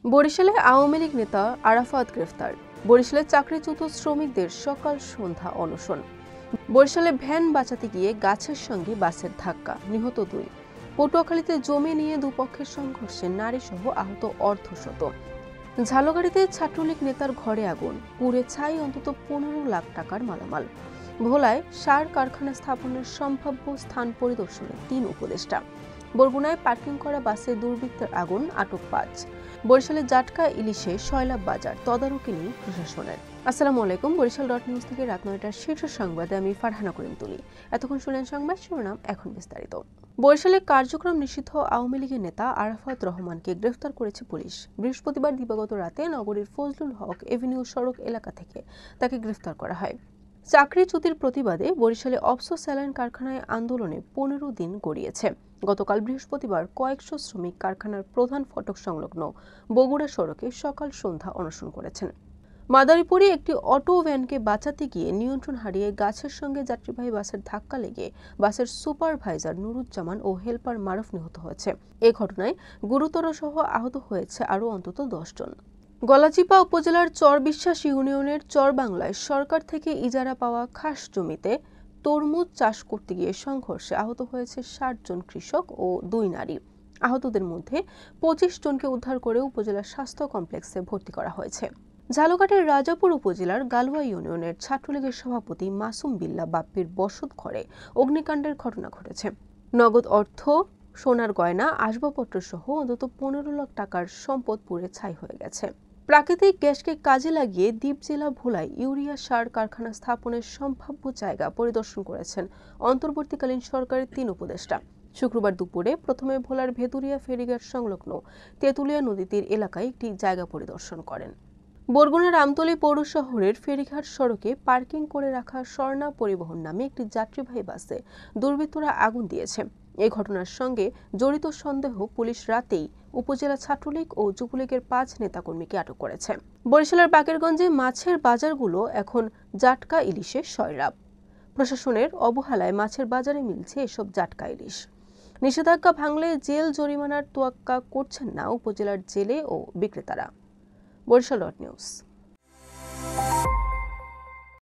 বরিশালে আওয়ামী লীগ নেতা আরাফাত গ্রেফতার। বরিশালে চাকরিচ্যুত শ্রমিকদের সকাল সন্ধ্যা অনশন। বরিশালে ভ্যান বাঁচাতে গিয়ে গাছের সঙ্গে বাসের ধাক্কা, নিহত 2। পটুয়াখালীতে জমি নিয়ে দুপক্ষের সংঘর্ষে নারী সহ আহত অর্ধশত। ঝালকাঠিতে ছাত্রলীগ নেতার ঘরে আগুন, পুড়ে ছাই অন্তত 15 লাখ টাকার মালামাল। ভোলায় সার কারখানা স্থাপনের সম্ভাব্য স্থান পরিদর্শনে 3 উপদেষ্টা। বরগুনায় পার্কিং করা বাসে দুর্বৃত্তের আগুন, আটক 5। বরিশালে জাটকা ইলিশে সয়লাব বাজার, তদারকি নেই প্রশাসনের। আসসালামু আলাইকুম, বরিশাল.নিউজ থেকে রাত 9টার শীর্ষ সংবাদে আমি ফারহানা করিম তুলি। এতক্ষণ শুনলেন সংবাদ শিরোনাম, এখন বিস্তারিত। বরিশালে কার্যক্রম নিষিদ্ধ আওয়ামী লীগের নেতা আরাফাত রহমানকে গ্রেফতার করেছে পুলিশ। বৃহস্পতিবার দিবাগত রাতে নগরীর ফজলুল হক এভিনিউ সড়ক এলাকা থেকে তাকে গ্রেফতার করা হয়। চাকরিচ্যুতির প্রতিবাদে বরিশালে অপসো স্যালাইন কারখানায় আন্দোলনে 15 দিন গড়িয়েছে। গতকাল বৃহস্পতিবার কয়েকশো শ্রমিক কারখানার প্রধান ফটক সংলগ্ন বগুড়া সড়কে সকাল সন্ধ্যা অনশন করেছেন। মাদারীপুরে একটি অটো ভ্যানকে বাঁচাতে গিয়ে নিয়ন্ত্রণ হারিয়ে গাছের সঙ্গে যাত্রীবাহী বাসের ধাক্কা লেগে বাসের সুপারভাইজার নুরুজ্জামান ও হেলপার মারুফ নিহত হয়েছে। এ ঘটনায় গুরুতর সহ আহত হয়েছে আরও অন্তত 10 জন। গলাচিপা উপজেলার চরবিশ্বাস ইউনিয়নের চরবাংলায় সরকার থেকে ইজারা পাওয়া খাস জমিতে তরমুজ চাষ করতে গিয়ে সংঘর্ষে আহত হয়েছে 60 জন কৃষক ও 2 নারী। আহতদের মধ্যে 25 জনকে উদ্ধার করে উপজেলা স্বাস্থ্য কমপ্লেক্সে ভর্তি করা হয়েছে। ঝালকাঠির রাজাপুর উপজেলার গালুয়া ইউনিয়নের ছাত্রলীগের সভাপতি মাসুম বিল্লাহ বাপ্পির বসত ঘরে অগ্নিকাণ্ডের ঘটনা ঘটেছে। নগদ অর্থ, সোনার গয়না, আসবাবপত্র সহ অন্তত 15 লাখ টাকার সম্পদ পুড়ে ছাই হয়ে গেছে। প্রাকৃতিক গ্যাসকে কাজে লাগিয়ে দ্বীপ জেলা ভোলায় ইউরিয়া সার কারখানা স্থাপনের সম্ভাব্য জায়গা পরিদর্শন করেছেন অন্তর্বর্তীকালীন সরকারের 3 উপদেষ্টা। শুক্রবার দুপুরে প্রথমে ভোলার ভেতুরিয়া ফেরিঘাট সংলগ্ন তেঁতুলিয়া নদী তীর এলাকায় একটি জায়গা পরিদর্শন করেন। বরগুনার আমতলী পৌর শহরের ফেরিঘাট সড়কে পার্কিং করে রাখা স্বর্ণা পরিবহন নামে একটি যাত্রীবাহী বাসে দুর্বৃত্তরা আগুন দিয়েছে। এই ঘটনার সঙ্গে জড়িত সন্দেহ পুলিশ রাতেই উপজেলা ছাত্রলীগ ও যুবলীগের 5 নেতাকর্মীকে আটক করেছে। বরিশালের বাকেরগঞ্জে মাছের বাজারগুলো এখন জাটকা ইলিশে সয়লাব। প্রশাসনের অবহেলায় মাছের বাজারে মিলছে এসব জাটকা ইলিশ। নিষেধাজ্ঞা ভাঙলে জেল জরিমানার তোয়াক্কা করছেন না উপজেলার জেলে ও বিক্রেতারা। বরিশাল.নিউজ।